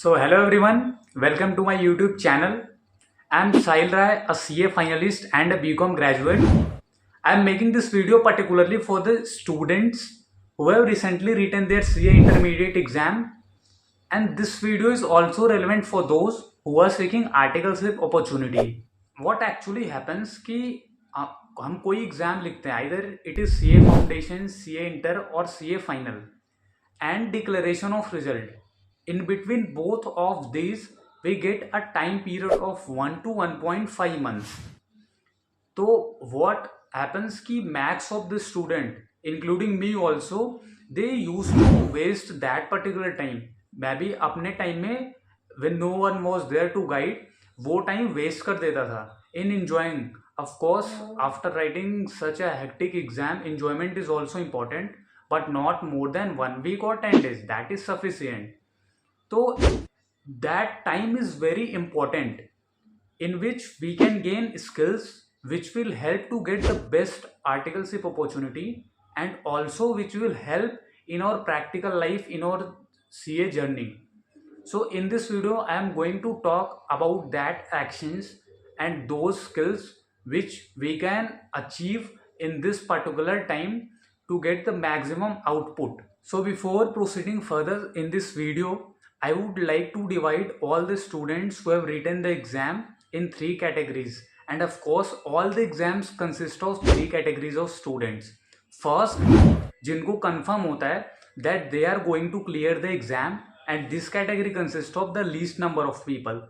So hello everyone, welcome to my YouTube channel. I am Sahil Rai, a CA finalist and a BCom graduate. I am making this video particularly for the students who have recently written their CA intermediate exam, and this video is also relevant for those who are seeking articleship opportunity. What actually happens कि अ, हम कोई exam लिखते हैं, either it is CA foundation, CA inter और CA final, and declaration of result. In between both of these, we get a time period of 1 to 1.5 months. तो what happens कि max of the student, including me also, they used to waste that particular time. मैं भी अपने time में when no one was there to guide, वो time waste कर देता था in enjoying. Of course, after writing such a hectic exam, enjoyment is also important, but not more than 1 week or 10 days. That is sufficient. So that time is very important, in which we can gain skills which will help to get the best articleship opportunity, and also which will help in our practical life, in our CA journey. So in this video I am going to talk about that actions and those skills which we can achieve in this particular time to get the maximum output. So before proceeding further in this video, I would like to divide all the students who have written the exam in three categories. And of course, all the exams consist of three categories of students. First, जिनको confirm होता है that they are going to clear the exam, and this category consists of the least number of people.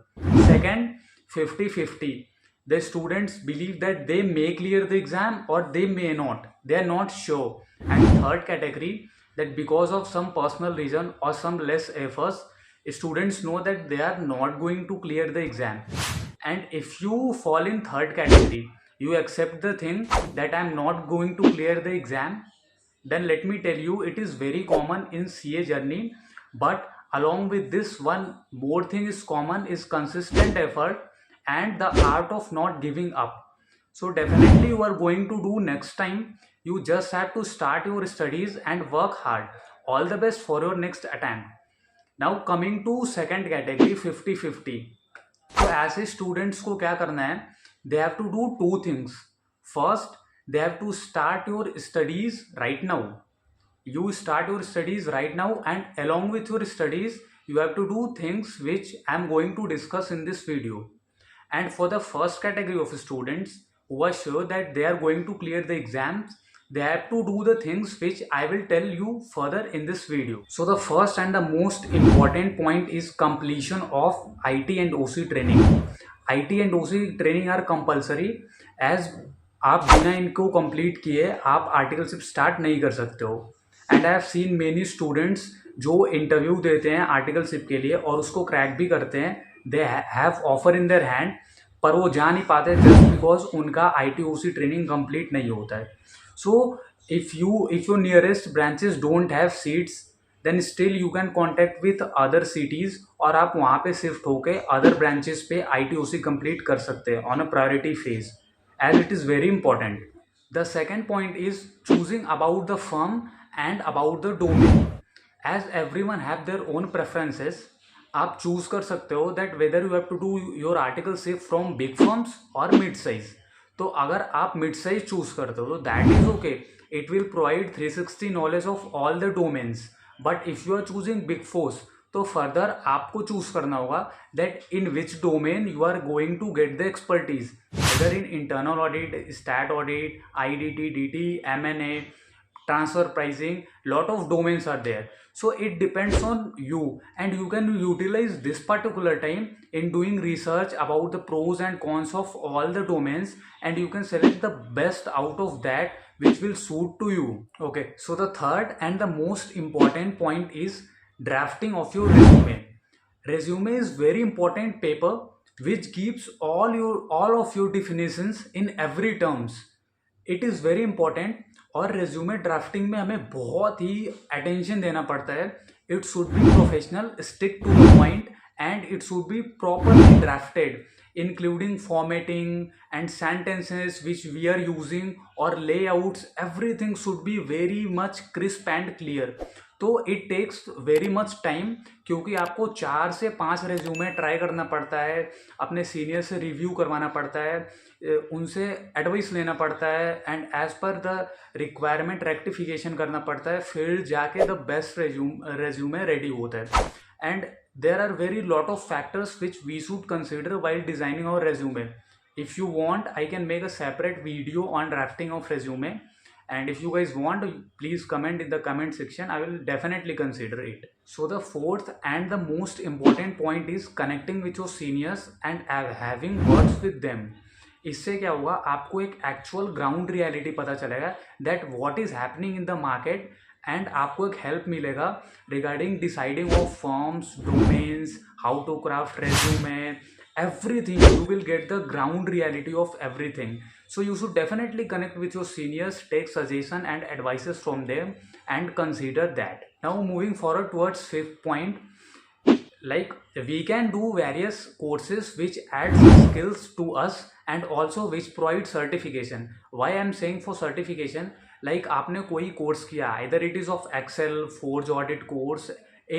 Second, 50-50. The students believe that they may clear the exam or they may not. They are not sure. And third category, that because of some personal reason or some less efforts, students know that they are not going to clear the exam. And if you fall in third category, you accept the thing that I am not going to clear the exam, then let me tell you, it is very common in CA journey. But along with this, one more thing is common, is consistent effort and the art of not giving up. So definitely you are going to do next time. You just have to start your studies and work hard. All the best for your next attempt. Now coming to second category, 50-50. तो ऐसे students को क्या करना है, they have to do two things. First, they have to start your studies right now. You start your studies right now, and along with your studies you have to do things which I am going to discuss in this video. And for the first category of students who are sure that they are going to clear the exams, they have to do the things which I will tell you further in this video. So the first and the most important point is completion of IT and OC training. IT and OC training are compulsory, as आप बिना इनको complete किए आप articleship start नहीं कर सकते हो. And I have seen many students जो इंटरव्यू देते हैं आर्टिकलशिप के लिए और उसको क्रैक भी करते हैं. They have offer in their hand, पर वो जा नहीं पाते जस्ट बिकॉज उनका ITOC ट्रेनिंग कंप्लीट नहीं होता है. So if your nearest branches don't have seats, then still you can contact with other cities, और आप वहाँ पे शिफ्ट होके अदर ब्रांचेस पे ITOC कंप्लीट कर सकते हैं on a priority phase, as it is very important. The second point is choosing about the firm and about the domain. As everyone have their own preferences, आप choose कर सकते हो that whether you have to do your articleship from big firms or mid size. तो अगर आप mid size choose करते हो तो that is okay. It will provide 360 knowledge of all the domains. But if you are choosing big fours, तो further आपको choose करना होगा that in which domain you are going to get the expertise. whether in internal audit, stat audit, IDT, DT, M&A, transfer pricing, lot of domains are there. So it depends on you, and you can utilize this particular time in doing research about the pros and cons of all the domains, and you can select the best out of that which will suit to you. Okay, so the third and the most important point is drafting of your resume. Resume is very important paper which gives all of your definitions in every terms. It is very important, और resume drafting में हमें बहुत ही attention देना पड़ता है. It should be professional, stick to the point, and it should be properly drafted, including formatting and sentences which we are using or layouts. Everything should be very much crisp and clear. तो it takes very much time, क्योंकि आपको 4 से 5 resume try करना पड़ता है, अपने senior से review करवाना पड़ता है, उनसे एडवाइस लेना पड़ता है, and as per the requirement rectification करना पड़ता है, फिर जाके द बेस्ट रेज्यूमे रेडी होता है. And there are very lot of factors which we should consider while designing our resume. If you want, I can make a separate video on drafting of resume, and if you guys want, please comment in the comment section. I will definitely consider it. So the fourth and the most important point is connecting with your seniors and having words with them. इससे क्या होगा, आपको एक actual ground reality पता चलेगा that what is happening in the market, and आपको एक help मिलेगा regarding deciding of forms, domains, how to craft resume, everything. You will get the ground reality of everything. So you should definitely connect with your seniors, take suggestion and advices from them, and consider that. Now moving forward towards fifth point, like we can do various courses which add skills to us and also which provide certification. Why I am saying for certification, like आपने कोई course किया, either it is of Excel, Forge audit course,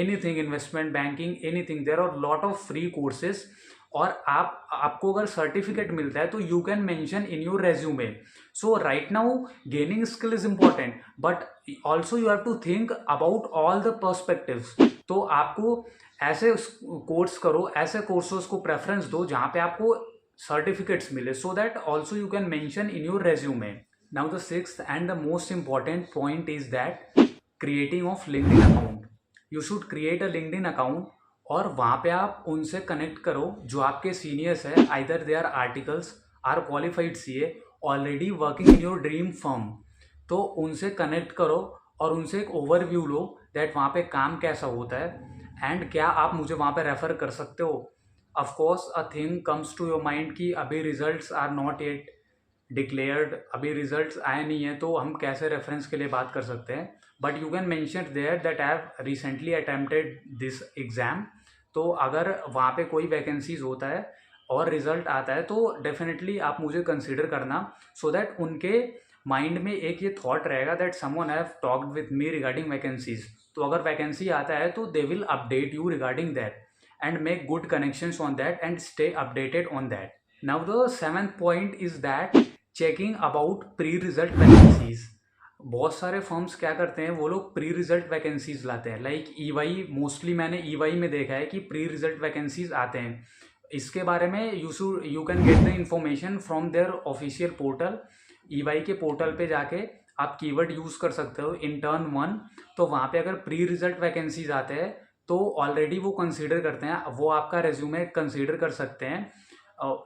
anything, investment banking, anything, there are lot of free courses. और आपको अगर certificate मिलता है तो you can mention in your resume. So right now gaining skill is important, but also you have to think about all the perspectives. तो आपको ऐसे course करो, ऐसे कोर्सेज को प्रेफरेंस दो जहाँ पे आपको सर्टिफिकेट्स मिले, so that also you can mention in your resume. Now the sixth and the most important point is that creating of LinkedIn account. You should create a LinkedIn account और वहाँ पे आप उनसे कनेक्ट करो जो आपके seniors है, either they are articles, or qualified CA, already working in your dream firm. तो उनसे कनेक्ट करो और उनसे एक ओवरव्यू लो दैट वहाँ पे काम कैसा होता है एंड क्या आप मुझे वहाँ पे रेफ़र कर सकते हो. Of course a thing comes to your mind कि अभी results are not yet declared, अभी रिजल्ट्स आए नहीं है, तो हम कैसे रेफरेंस के लिए बात कर सकते हैं. But you can mention there that I have recently attempted this exam. तो अगर वहाँ पे कोई वैकेंसीज होता है और रिजल्ट आता है तो डेफिनेटली आप मुझे कंसिडर करना, सो दैट उनके माइंड में एक ये थॉट रहेगा that someone have talked with me regarding vacancies. तो अगर वैकेंसी आता है तो they will update you regarding that and make good connections on that and stay updated on that. Now the seventh point is that checking about pre result vacancies. बहुत सारे firms क्या करते हैं, वो लोग प्री रिजल्ट वैकेंसीज लाते हैं. Like EY, mostly मैंने EY में देखा है कि प्री रिजल्ट वैकेंसीज आते हैं. इसके बारे में you can get the information from there official portal. EY के पोर्टल पे जाके आप कीवर्ड यूज़ कर सकते हो इंटर्न 1. तो वहाँ पे अगर प्री रिजल्ट वैकेंसीज आते हैं तो ऑलरेडी वो कंसीडर करते हैं, वो आपका रेज्यूमे कंसीडर कर सकते हैं.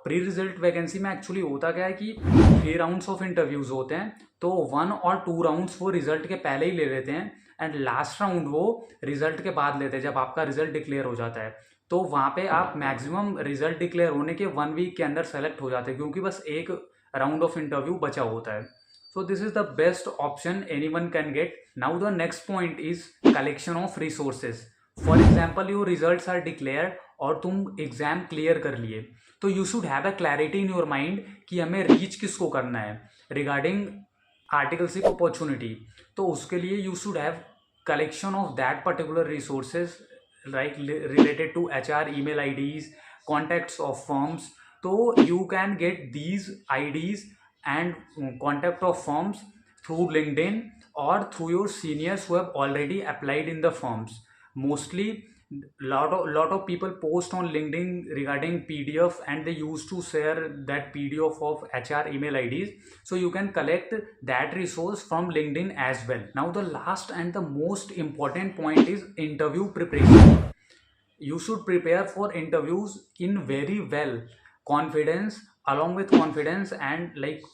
प्री रिजल्ट वैकेंसी में एक्चुअली होता क्या है कि 3 राउंड्स ऑफ इंटरव्यूज़ होते हैं, तो 1 और 2 राउंड्स वो रिजल्ट के पहले ही ले लेते हैं एंड लास्ट राउंड वो रिजल्ट के बाद लेते हैं जब आपका रिजल्ट डिक्लेयर हो जाता है. तो वहाँ पे आप मैक्सिमम रिजल्ट डिक्लेयर होने के 1 वीक के अंदर सेलेक्ट हो जाते हैं, क्योंकि बस एक राउंड ऑफ इंटरव्यू बचा होता है. So this is the best option anyone can get. Now the next point is collection of resources. For example your results are declared और तुम एग्जाम क्लियर कर लिए, तो you should have a clarity in your mind कि हमें reach किसको करना है रिगार्डिंग आर्टिकलशिप अपॉर्चुनिटी. तो उसके लिए you should have collection of that particular resources like related to HR email IDs, contacts of firms. तो you can get these IDs and contact of firms through LinkedIn or through your seniors who have already applied in the firms. Mostly lot of people post on LinkedIn regarding PDF and they used to share that PDF of HR email IDs. So you can collect that resource from LinkedIn as well. Now the last and the most important point is interview preparation. You should prepare for interviews in very well. Confidence, along with confidence and like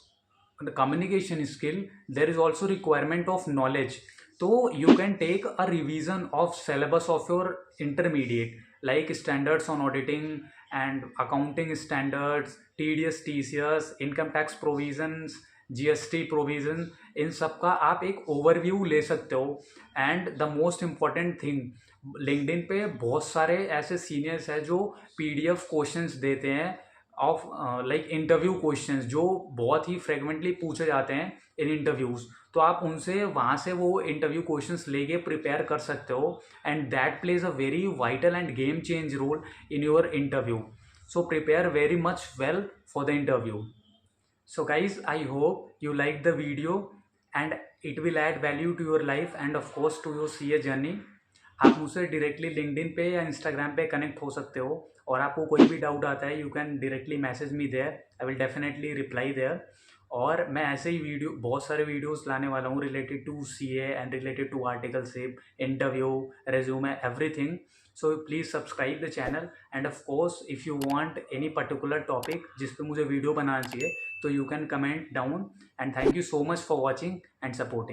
the communication skill, there is also requirement of knowledge. So you can take a revision of syllabus of your intermediate, like standards on auditing and accounting standards, TDS, TCS, income tax provisions, GST provision. इन सब का आप एक overview ले सकते हो. And the most important thing, LinkedIn पे बहुत सारे ऐसे सीनियर्स हैं जो पीडीएफ क्वेश्चंस देते हैं ऑफ लाइक इंटरव्यू क्वेश्चंस, जो बहुत ही फ्रेगमेंटली पूछे जाते हैं इन इंटरव्यूज। तो आप उनसे वहाँ से वो इंटरव्यू क्वेश्चंस लेके प्रिपेयर कर सकते हो, and that plays a very vital and game change role in your interview. So prepare very much well for the interview. So guys, I hope you like the video and it will add value to your life and of course to your CA journey. आप मुझसे directly LinkedIn पे या Instagram पे connect हो सकते हो, और आपको कोई भी डाउट आता है you can directly message me there, I will definitely reply there. और मैं ऐसे ही वीडियो, बहुत सारे वीडियोस लाने वाला हूँ related to CA and related to articleship, interview, resume, everything. So please subscribe the channel, and of course if you want any particular topic जिस पे मुझे वीडियो बनाना चाहिए तो you can comment down, and thank you so much for watching and supporting.